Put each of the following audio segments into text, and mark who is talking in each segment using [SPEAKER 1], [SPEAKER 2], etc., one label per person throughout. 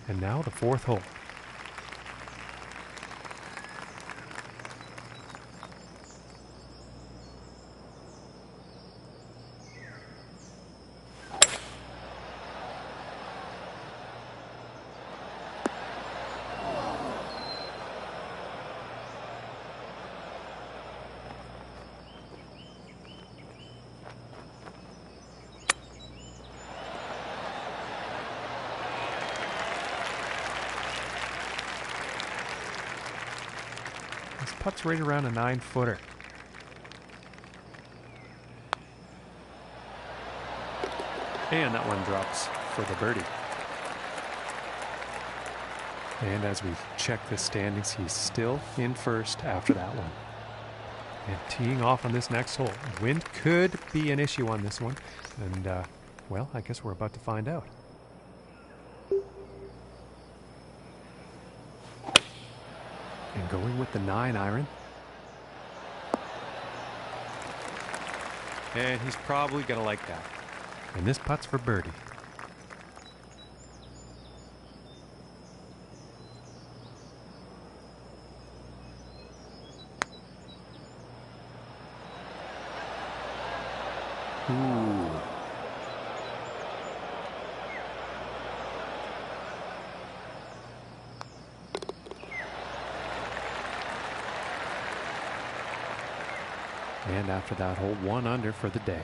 [SPEAKER 1] And now the fourth hole. This putt's right around a 9-footer. And that one drops for the birdie. And as we check the standings, he's still in first after that one. And teeing off on this next hole. Wind could be an issue on this one. And, well, I guess we're about to find out. And going with the 9-iron.
[SPEAKER 2] And he's probably going to like that.
[SPEAKER 1] And this putt's for birdie. Ooh. And after that hole, 1 under for the day.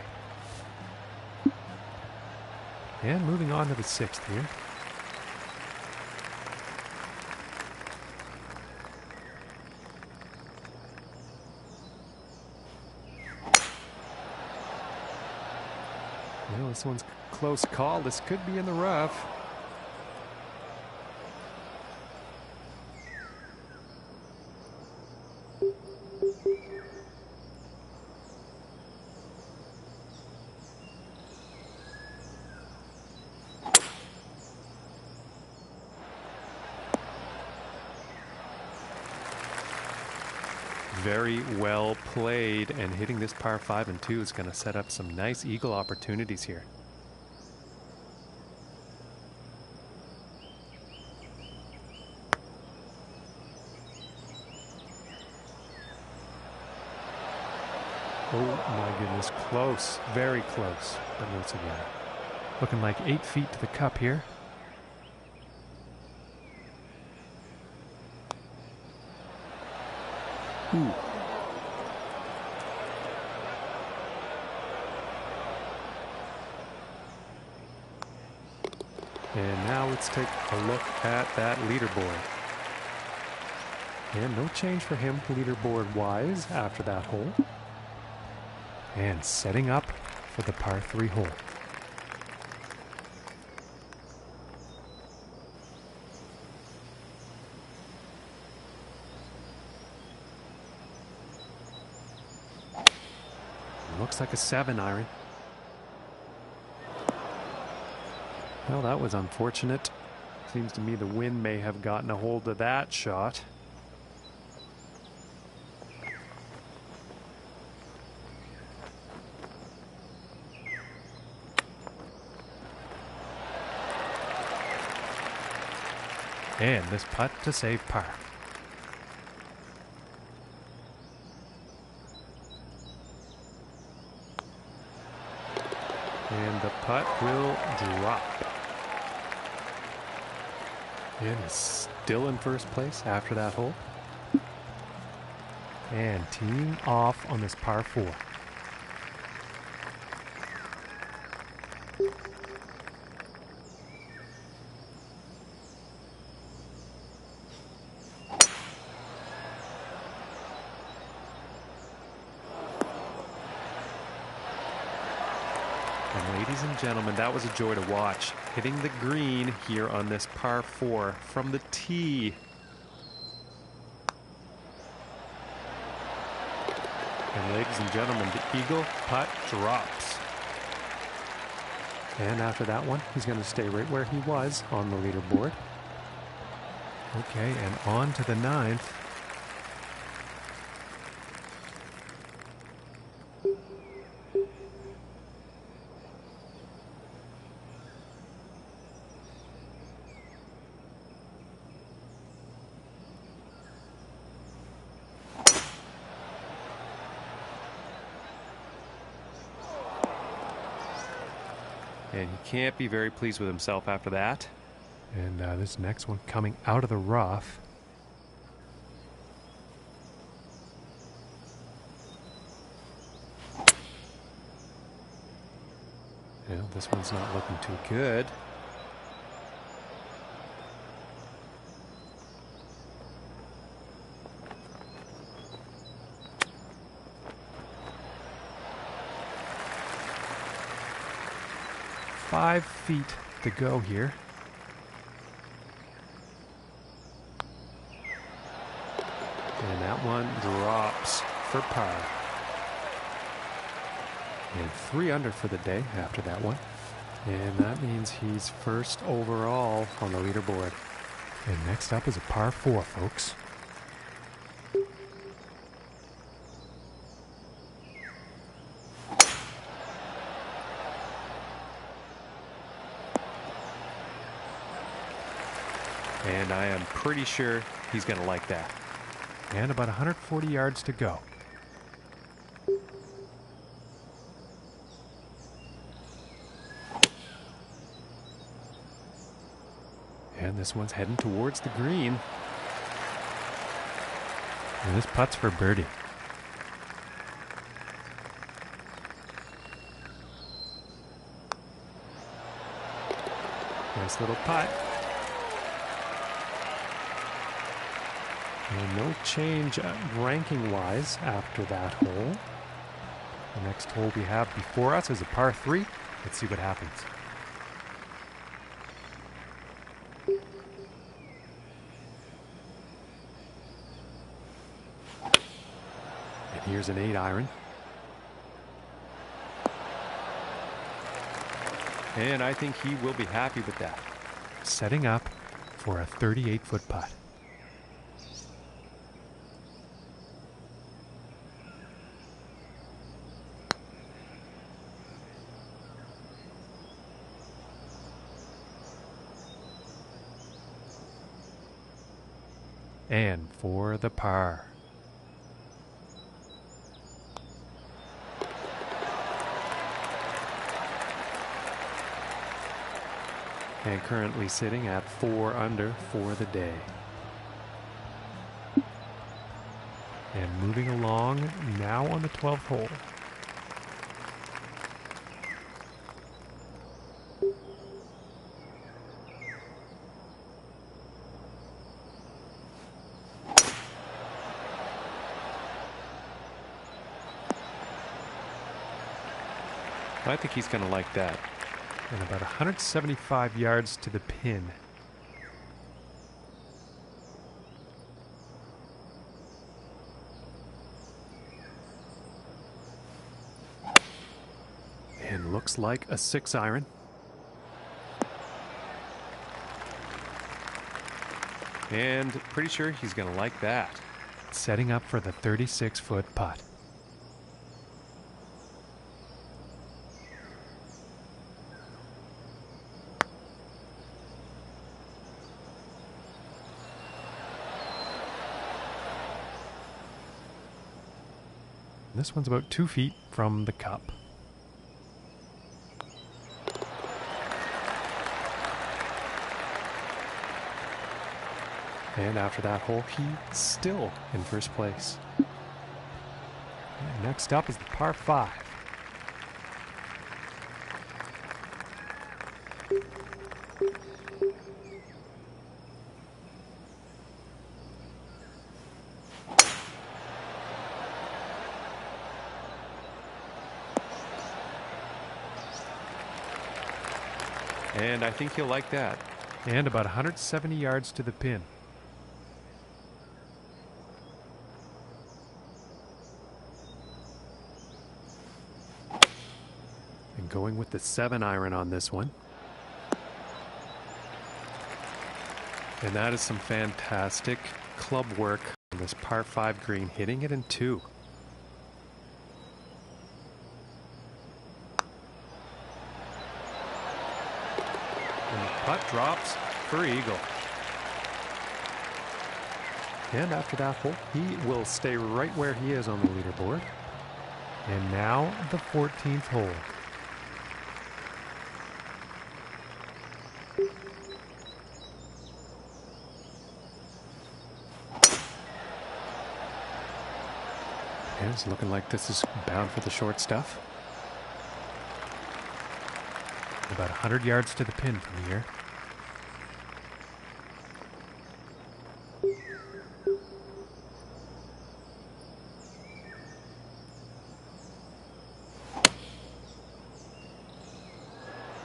[SPEAKER 1] And moving on to the 6th here. Well, this one's a close call. This could be in the rough. Very well played, and hitting this par 5 and 2 is going to set up some nice eagle opportunities here. Oh my goodness, close, very close, but once again, looking like 8 feet to the cup here. Ooh. And now let's take a look at that leaderboard. And no change for him leaderboard-wise after that hole. And setting up for the par 3 hole. Looks like a 7-iron. Well, that was unfortunate. Seems to me the wind may have gotten a hold of that shot. And this putt to save par. And the putt will drop. And he's still in first place after that hole. And teeing off on this par 4. And ladies and gentlemen, that was a joy to watch. Hitting the green here on this par 4 from the tee. And ladies and gentlemen, the eagle putt drops. And after that one, he's going to stay right where he was on the leaderboard. Okay, and on to the 9th.
[SPEAKER 2] And he can't be very pleased with himself after that.
[SPEAKER 1] And this next one coming out of the rough. Yeah, this one's not looking too good. Five feet to go here. And that one drops for par. And 3 under for the day after that one. And that means he's first overall on the leaderboard. And next up is a par 4, folks.
[SPEAKER 2] And I am pretty sure he's going to like that.
[SPEAKER 1] And about 140 yards to go. And this one's heading towards the green. And this putt's for birdie. Nice little putt. And no change ranking-wise after that hole. The next hole we have before us is a par 3. Let's see what happens. And here's an 8 iron.
[SPEAKER 2] And I think he will be happy with that.
[SPEAKER 1] Setting up for a 38-foot putt. And for the par. And currently sitting at 4 under for the day. And moving along now on the 12th hole.
[SPEAKER 2] I think he's going to like that.
[SPEAKER 1] And about 175 yards to the pin. And looks like a 6 iron.
[SPEAKER 2] And pretty sure he's going to like that.
[SPEAKER 1] Setting up for the 36-foot putt. This one's about 2 feet from the cup. And after that hole, he's still in first place. And next up is the par 5.
[SPEAKER 2] And I think he'll like that.
[SPEAKER 1] And about 170 yards to the pin. And going with the 7 iron on this one. And that is some fantastic club work on this par 5 green, hitting it in 2. And the putt drops for eagle. And after that hole, he will stay right where he is on the leaderboard. And now the 14th hole. It's looking like this is bound for the short stuff. About 100 yards to the pin from here.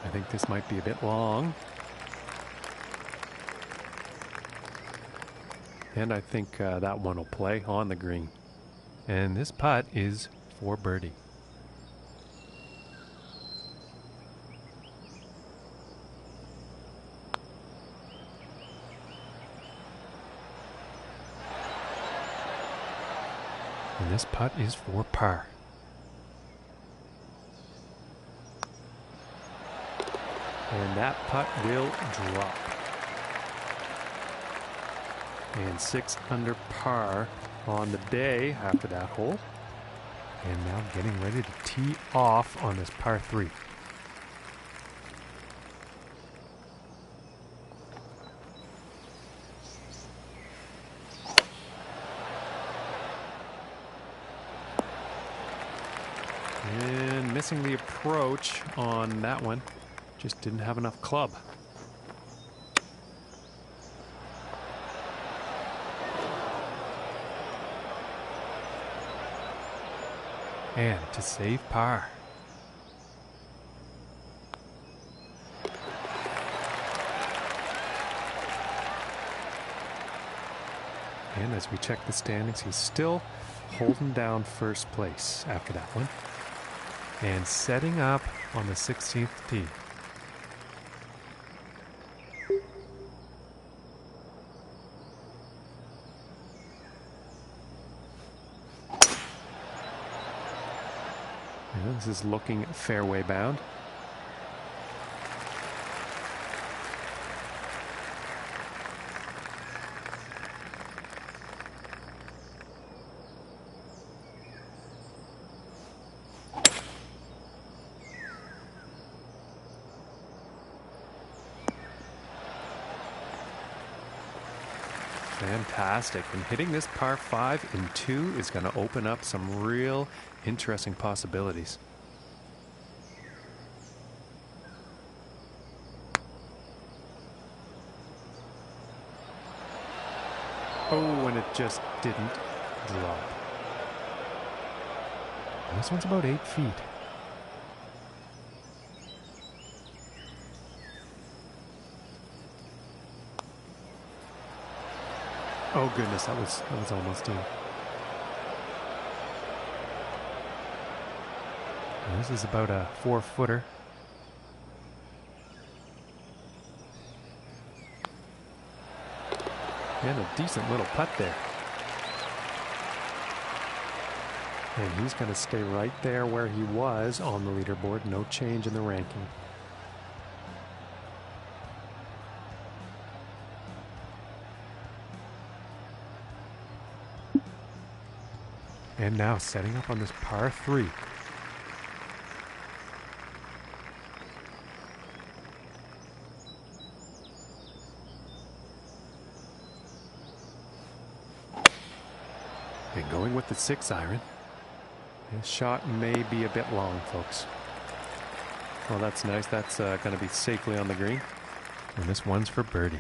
[SPEAKER 1] I think this might be a bit long. And I think that one will play on the green. And this putt is for birdie. And this putt is for par. And that putt will drop. And 6 under par on the day after that hole. And now getting ready to tee off on this par 3. And missing the approach on that one. Just didn't have enough club. And to save par. And as we check the standings, he's still holding down first place after that one. And setting up on the 16th tee. This is looking fairway bound. Fantastic. And hitting this par 5 in 2 is going to open up some real interesting possibilities. Oh, and it just didn't drop. And this one's about 8 feet. Oh goodness, that was almost in. And this is about a 4-footer. And a decent little putt there. And he's going to stay right there where he was on the leaderboard. No change in the ranking. And now setting up on this par 3. And going with the 6 iron. This shot may be a bit long, folks. Well, that's nice. That's going to be safely on the green. And this one's for birdie.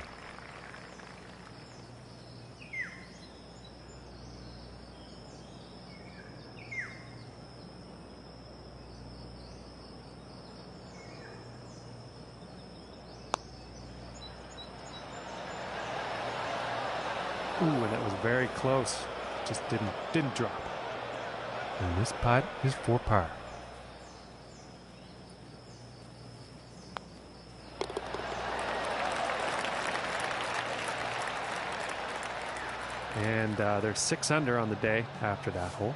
[SPEAKER 1] Ooh, and that was very close. Just didn't drop. And this putt is for par. And they're 6 under on the day after that hole.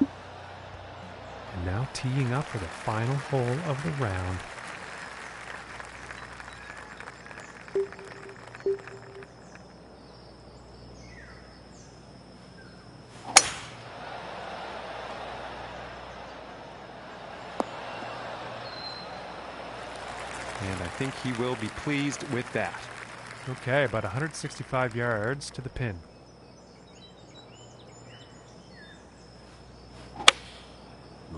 [SPEAKER 1] And now teeing up for the final hole of the round. And I think he will be pleased with that. Okay, about 165 yards to the pin.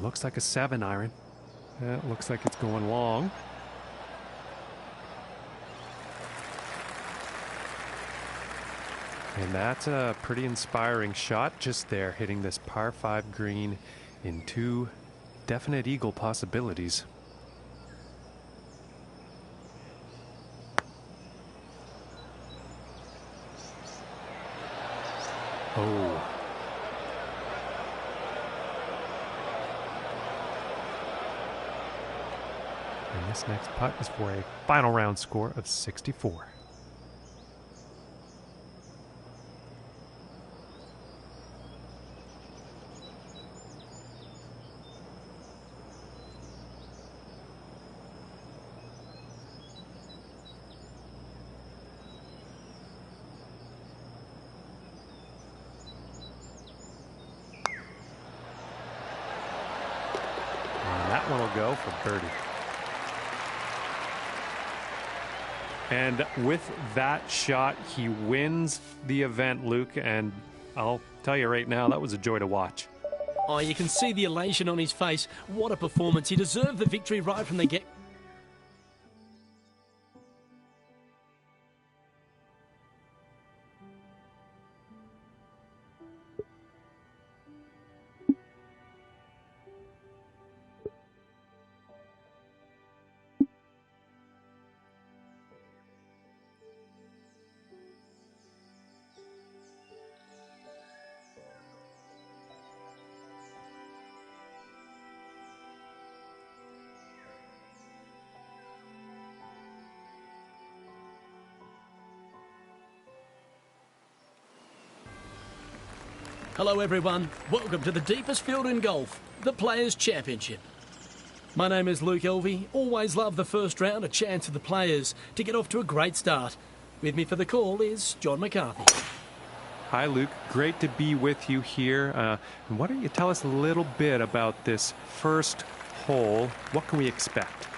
[SPEAKER 1] It looks like a 7 iron. It looks like it's going long. And that's a pretty inspiring shot just there, hitting this par 5 green in 2 definite eagle possibilities. Oh. And this next putt is for a final round score of 64. That one will go for birdie. And with that shot, he wins the event, Luke. And I'll tell you right now, that was a joy to watch.
[SPEAKER 3] Oh, you can see the elation on his face. What a performance. He deserved the victory right from the get. Hello everyone, welcome to the deepest field in golf, the Players' Championship. My name is Luke Elvey, always love the first round, a chance for the players to get off to a great start. With me for the call is John McCarthy.
[SPEAKER 1] Hi Luke, great to be with you here. And why don't you tell us a little bit about this first hole? What can we expect?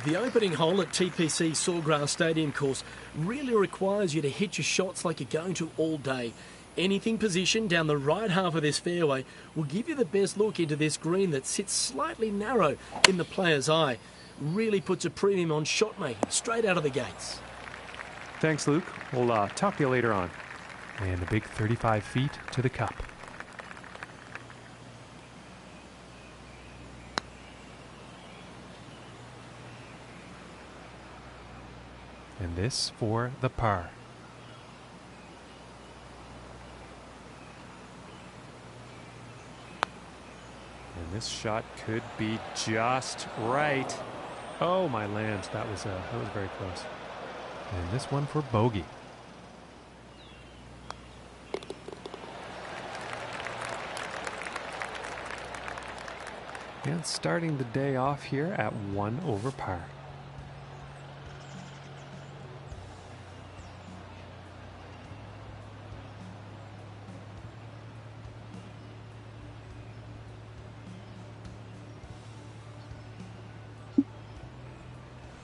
[SPEAKER 3] The opening hole at TPC Sawgrass Stadium course really requires you to hit your shots like you're going to all day. Anything positioned down the right half of this fairway will give you the best look into this green that sits slightly narrow in the player's eye. Really puts a premium on shot making straight out of the gates.
[SPEAKER 1] Thanks, Luke. We'll talk to you later on. And a big 35 feet to the cup. And this for the par. And this shot could be just right. Oh, my lands. That was very close. And this one for bogey. And starting the day off here at 1 over par.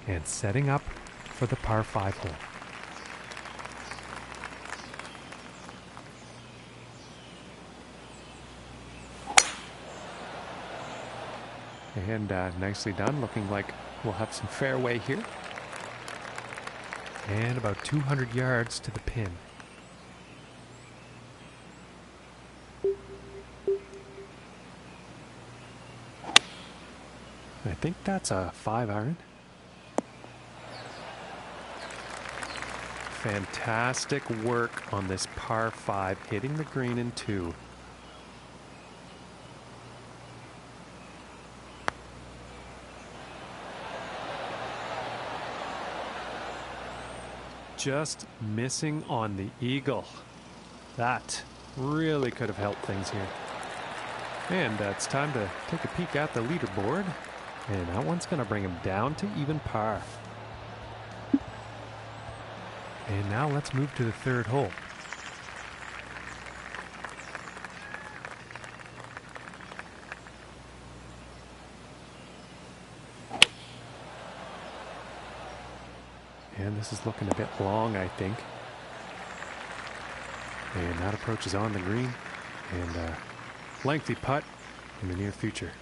[SPEAKER 1] And setting up for the par 5 hole. And nicely done, looking like we'll have some fairway here. And about 200 yards to the pin. I think that's a 5 iron. Fantastic work on this par 5, hitting the green in 2. Just missing on the eagle. That really could have helped things here. And it's time to take a peek at the leaderboard. And that one's going to bring him down to even par. And now let's move to the 3rd hole. And this is looking a bit long, I think. And that approach is on the green. And a lengthy putt in the near future.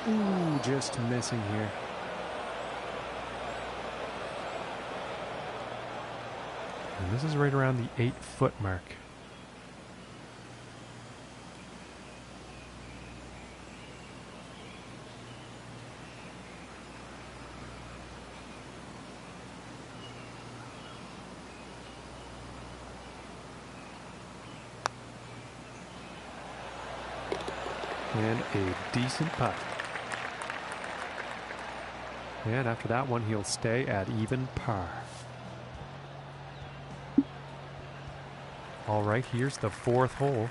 [SPEAKER 1] Ooh, just missing here. And this is right around the 8-foot mark. And a decent putt. And after that one, he'll stay at even par. All right, here's the 4th hole.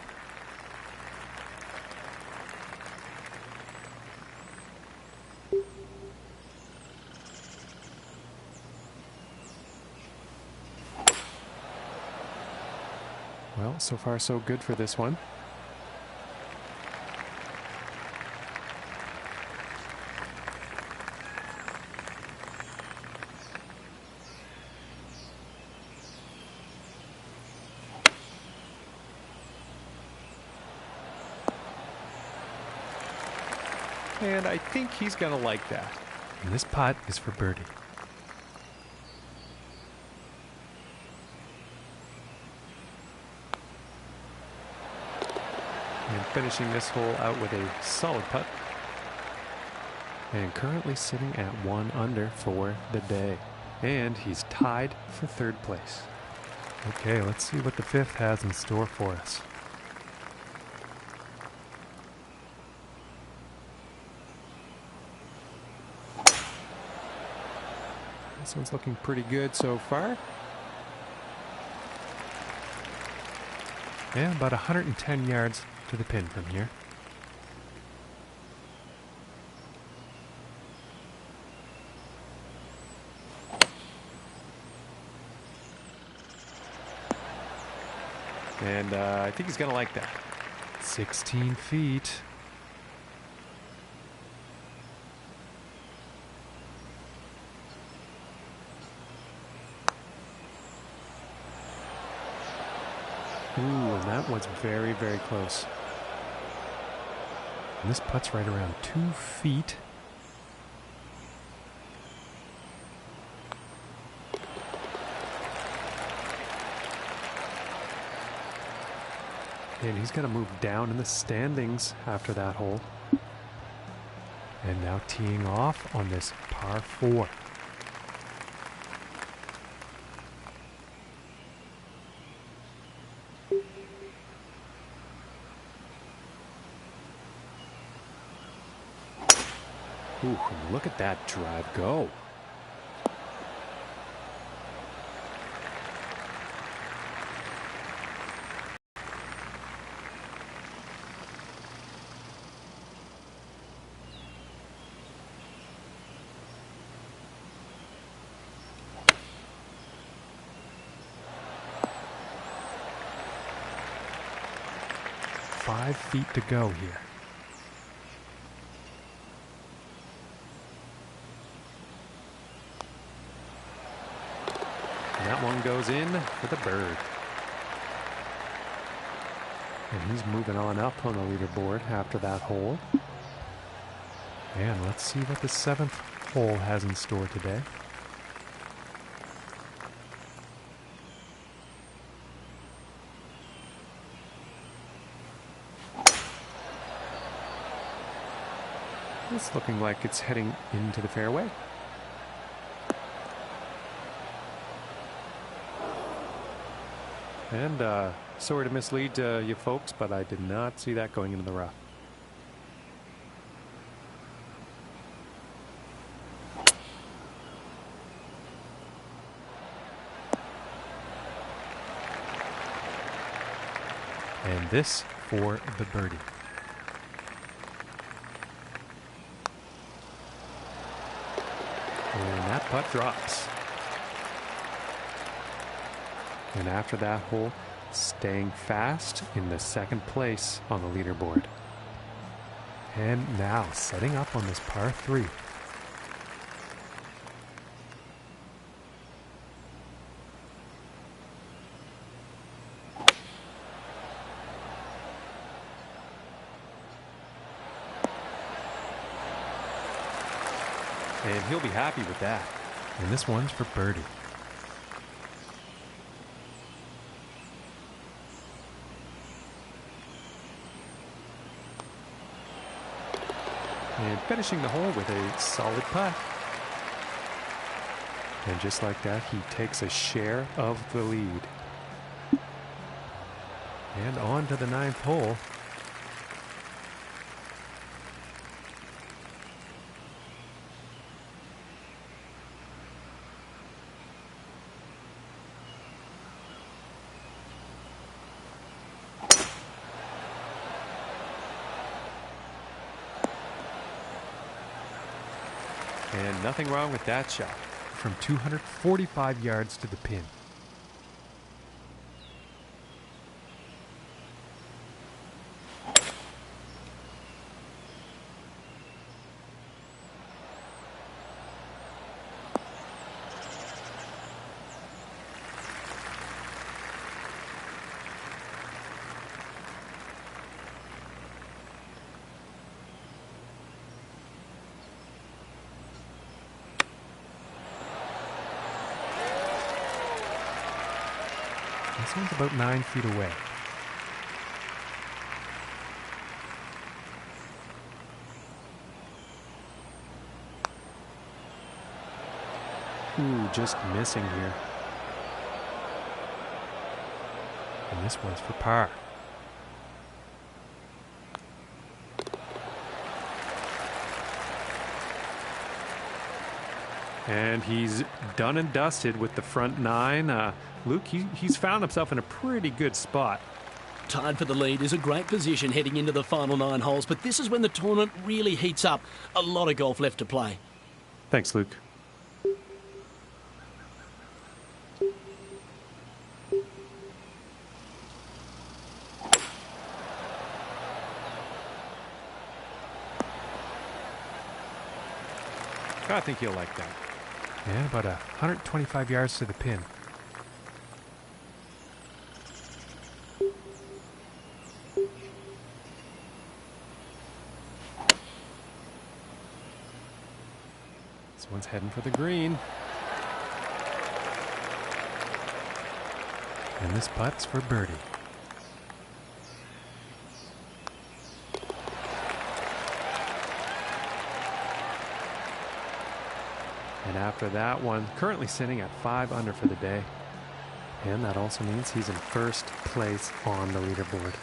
[SPEAKER 1] Well, so far so good for this one.
[SPEAKER 2] And I think he's going to like that.
[SPEAKER 1] And this putt is for birdie. And finishing this hole out with a solid putt. And currently sitting at 1 under for the day. And he's tied for 3rd place. Okay, let's see what the 5th has in store for us. This one's looking pretty good so far. And about 110 yards to the pin from here.
[SPEAKER 2] And I think he's going to like that.
[SPEAKER 1] 16 feet. Ooh, and that one's very, very close. And this putt's right around 2 feet. And he's going to move down in the standings after that hole. And now teeing off on this par 4.
[SPEAKER 2] Ooh, look at that drive go.
[SPEAKER 1] Five feet to go here.
[SPEAKER 2] And that one goes in for the bird.
[SPEAKER 1] And he's moving on up on the leaderboard after that hole. And let's see what the 7th hole has in store today. It's looking like it's heading into the fairway. And sorry to mislead you folks, but I did not see that going into the rough. And this for the birdie. And that putt drops. And after that hole, staying fast in the 2nd place on the leaderboard. And now setting up on this par 3.
[SPEAKER 2] And he'll be happy with that.
[SPEAKER 1] And this one's for birdie. And finishing the hole with a solid putt. And just like that, he takes a share of the lead. And on to the 9th hole.
[SPEAKER 2] And nothing wrong with that shot.
[SPEAKER 1] From 245 yards to the pin. This one's about 9 feet away. Ooh, just missing here. And this one's for par. And he's done and dusted with the front 9. Luke, he's found himself in a pretty good spot.
[SPEAKER 3] Tied for the lead is a great position heading into the final 9 holes, but this is when the tournament really heats up. A lot of golf left to play.
[SPEAKER 1] Thanks, Luke.
[SPEAKER 2] I think he'll like that.
[SPEAKER 1] And about 125 yards to the pin. This one's heading for the green. And this putt's for birdie. And after that one, currently sitting at 5 under for the day. And that also means he's in first place on the leaderboard.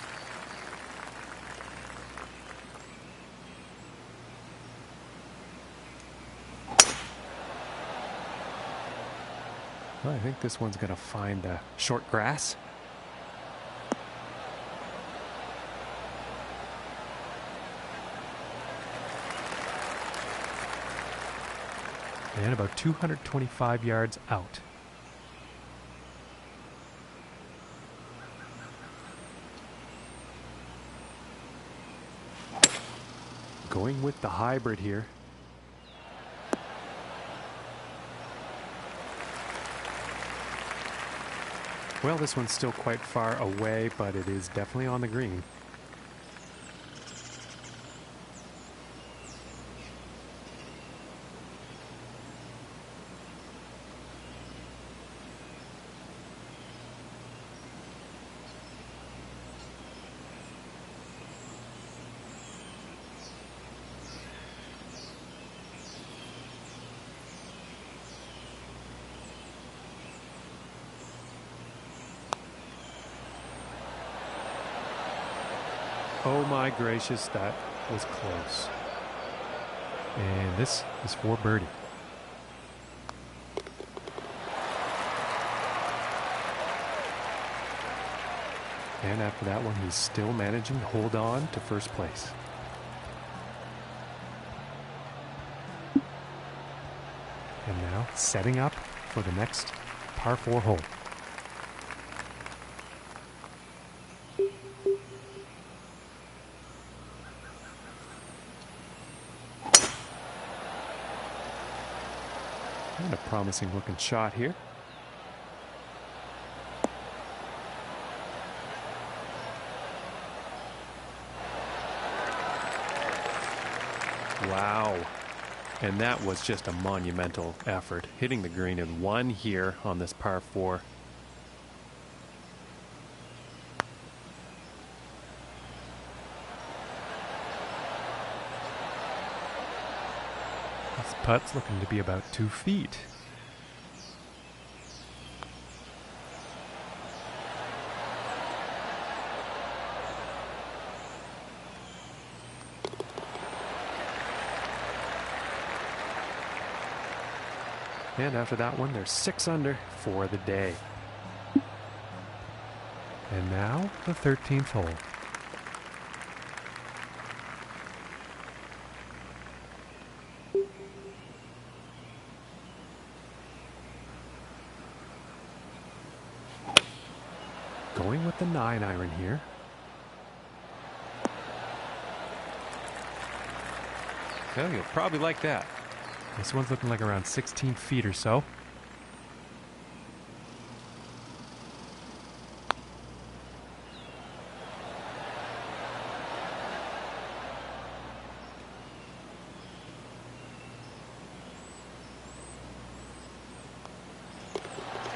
[SPEAKER 1] Well, I think this one's going to find short grass. And about 225 yards out. Going with the hybrid here. Well, this one's still quite far away, but it is definitely on the green. Oh my gracious, that was close. And this is for birdie. And after that one, he's still managing to hold on to first place. And now setting up for the next par 4 hole. And a promising looking shot here.
[SPEAKER 2] Wow. And that was just a monumental effort, hitting the green in one here on this par 4.
[SPEAKER 1] This putt's looking to be about 2 feet. And after that one, they're 6 under for the day. And now the 13th hole. Going with the 9-iron here.
[SPEAKER 2] Well, you'll probably like that.
[SPEAKER 1] This one's looking like around 16 feet or so.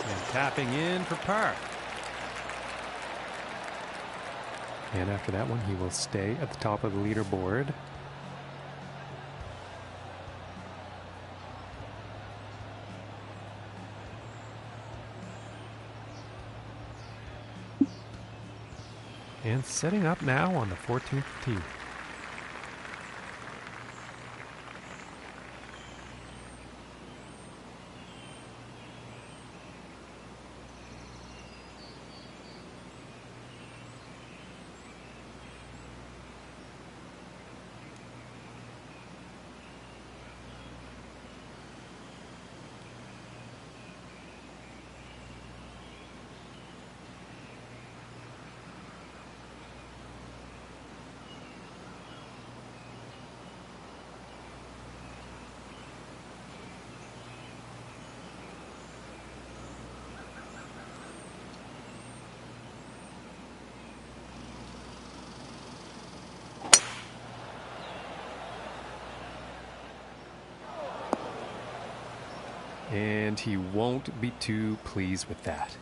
[SPEAKER 2] And tapping in for par.
[SPEAKER 1] And after that one, he will stay at the top of the leaderboard. And setting up now on the 14th tee.
[SPEAKER 2] And he won't be too pleased with that.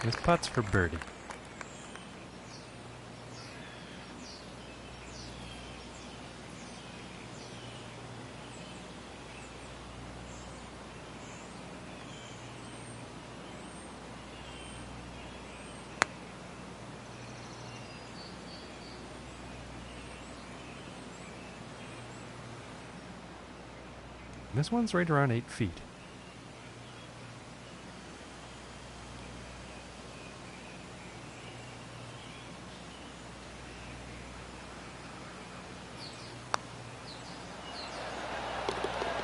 [SPEAKER 1] This putt's for birdie. This one's right around 8 feet.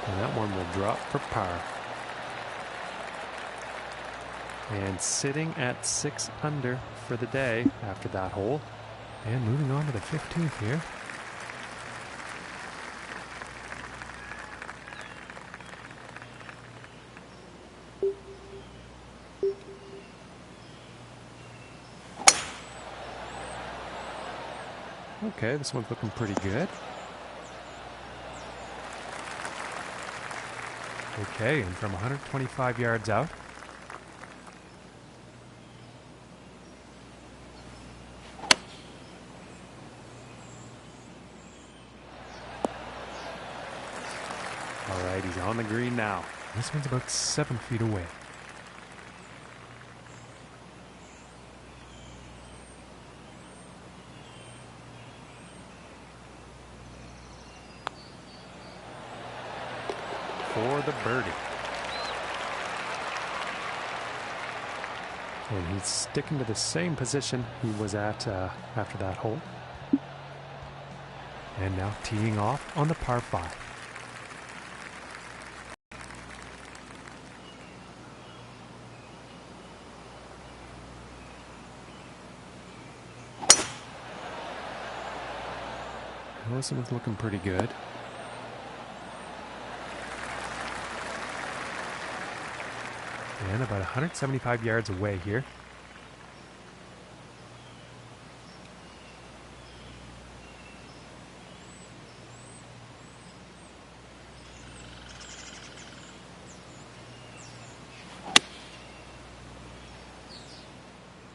[SPEAKER 1] And that one will drop for par. And sitting at 6 under for the day after that hole. And moving on to the 15th here. Okay, this one's looking pretty good. Okay, and from 125 yards out.
[SPEAKER 2] All right, he's on the green now.
[SPEAKER 1] This one's about 7 feet away.
[SPEAKER 2] For the birdie.
[SPEAKER 1] And he's sticking to the same position he was at after that hole. And now teeing off on the par 5. This one's looking pretty good. And about 175 yards away here.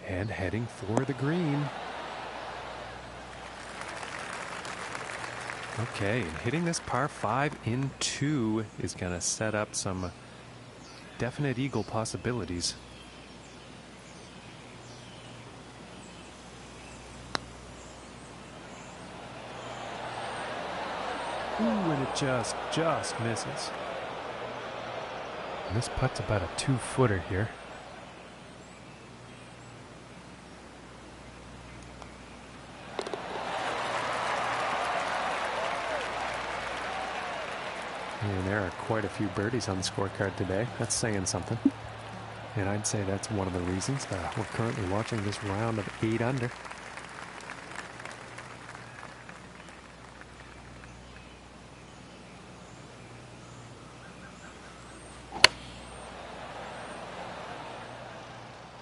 [SPEAKER 1] And heading for the green. Okay, and hitting this par 5 in 2 is going to set up some definite eagle possibilities. Ooh, and it just misses. And this putt's about a 2-footer here. And there are quite a few birdies on the scorecard today. That's saying something. And I'd say that's one of the reasons we're currently watching this round of 8 under.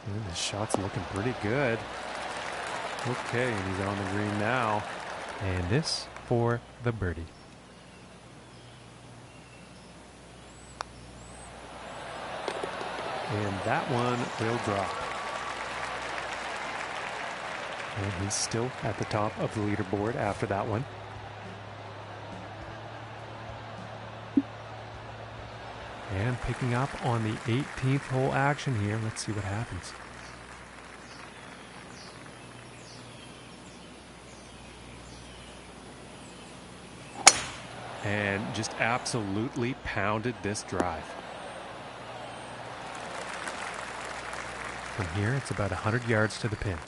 [SPEAKER 1] And this shot's looking pretty good. Okay, and he's on the green now. And this for the birdie. And that one will drop. And he's still at the top of the leaderboard after that one. And picking up on the 18th hole action here. Let's see what happens. And just absolutely pounded this drive. From here, it's about 100 yards to the pin.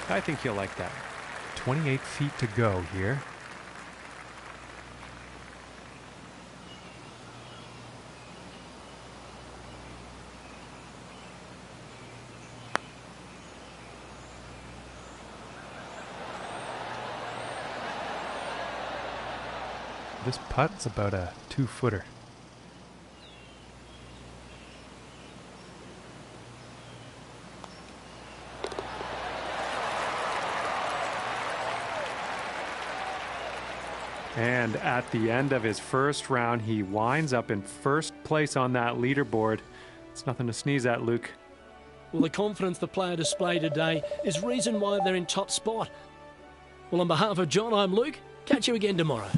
[SPEAKER 1] I think he'll like that. 28 feet to go here. This putt's about a 2-footer. And at the end of his first round, he winds up in first place on that leaderboard. It's nothing to sneeze at, Luke.
[SPEAKER 3] Well, the confidence the player displayed today is reason why they're in top spot. Well, on behalf of John, I'm Luke. Catch you again tomorrow.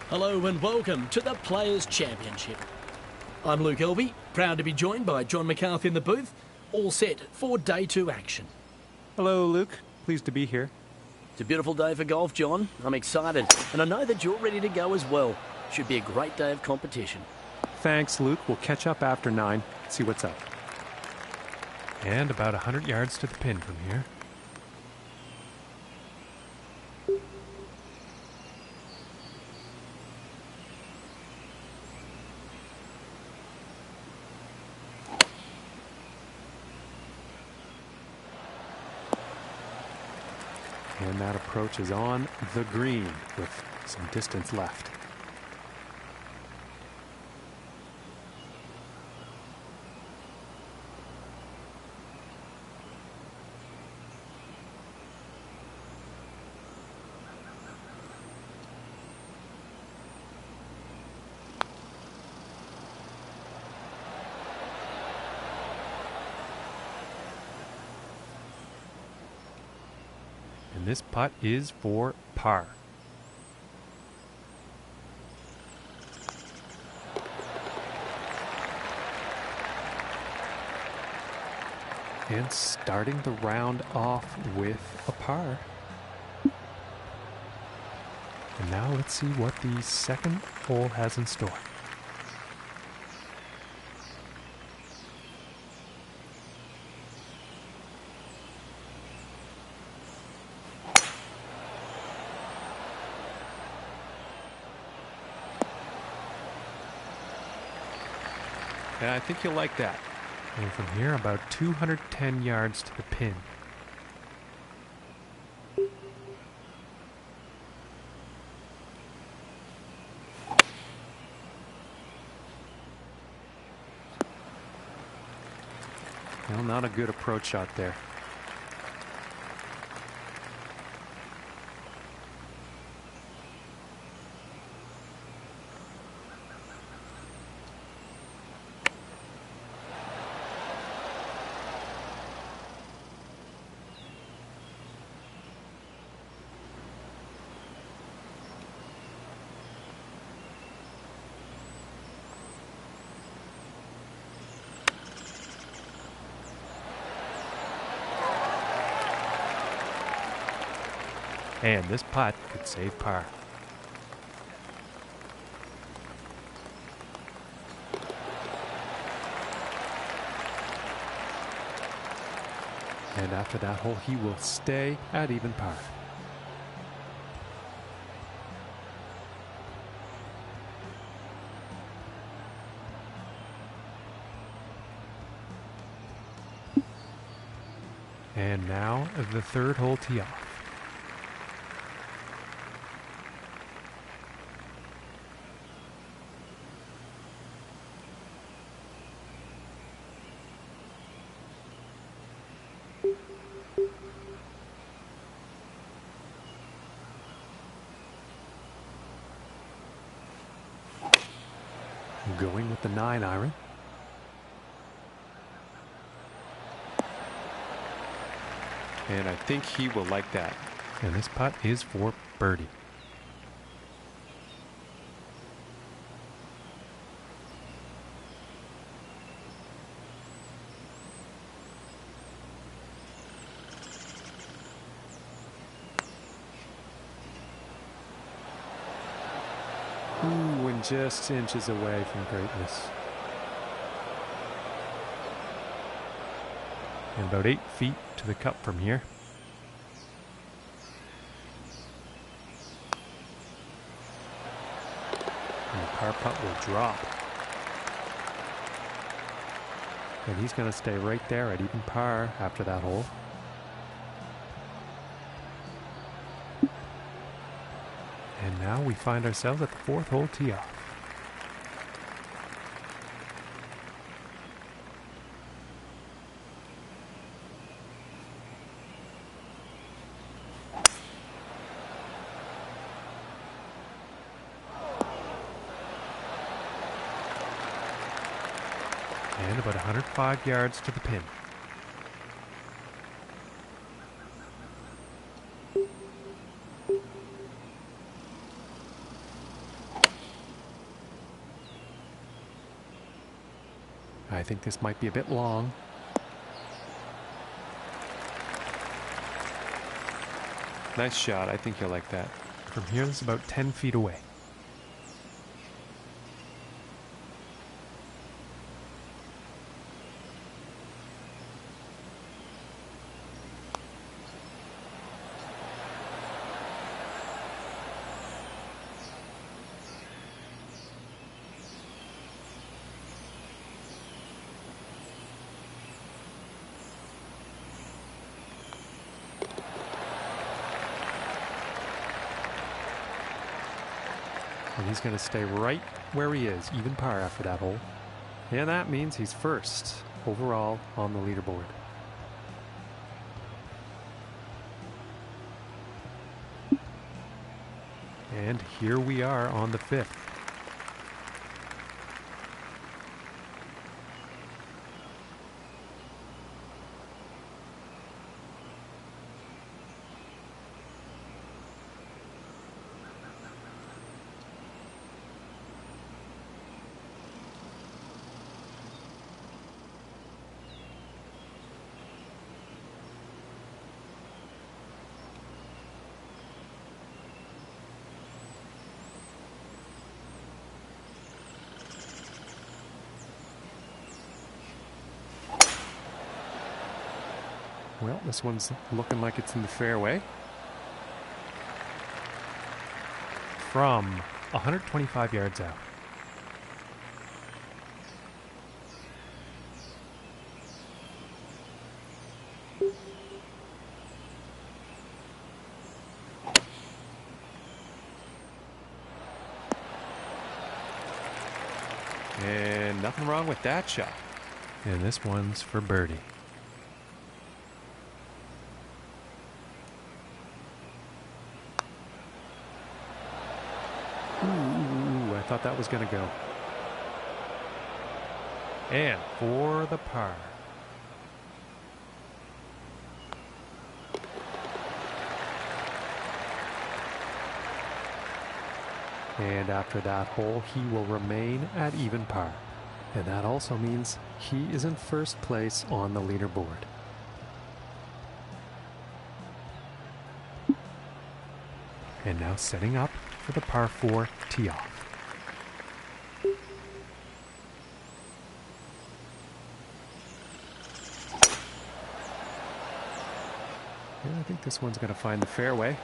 [SPEAKER 3] Hello and welcome to the Players' Championship. I'm Luke Elvey, proud to be joined by John McCarthy in the booth, all set for Day 2 action.
[SPEAKER 1] Hello, Luke. Pleased to be here.
[SPEAKER 3] It's a beautiful day for golf, John. I'm excited, and I know that you're ready to go as well. Should be a great day of competition.
[SPEAKER 1] Thanks, Luke. We'll catch up after 9, see what's up. And about 100 yards to the pin from here. And that approach is on the green with some distance left.
[SPEAKER 2] this putt is for par. And starting the round off with a par. And now let's see what the second hole has in store. And I think you'll like that.
[SPEAKER 1] And from here, about 210 yards to the pin.
[SPEAKER 2] Well, not a good approach shot there. And this putt could save par. And after that hole, he will stay at even par.
[SPEAKER 1] And now the third hole tee off.
[SPEAKER 2] Going with the 9-iron. And I think he will like that.
[SPEAKER 1] And this putt is for birdie.
[SPEAKER 2] Ooh, and just inches away from greatness.
[SPEAKER 1] And about 8 feet to the cup from here.
[SPEAKER 2] And the par putt will drop.
[SPEAKER 1] And he's going to stay right there at even par after that hole. And now we find ourselves at the fourth hole tee off. And about 105 yards to the pin. I think this might be a bit long.
[SPEAKER 2] Nice shot. I think you'll like that.
[SPEAKER 1] From here, this is about 10 feet away. And he's going to stay right where he is, even par after that hole. And that means he's first overall on the leaderboard. And here we are on the fifth. Well, this one's looking like it's in the fairway. From 125 yards out.
[SPEAKER 2] And nothing wrong with that shot.
[SPEAKER 1] And this one's for birdie. Ooh, I thought that was going to go. And for the par. And after that hole, he will remain at even par. And that also means he is in first place on the leaderboard. And now setting up for the par 4 tee off. And I think this one's going to find the fairway.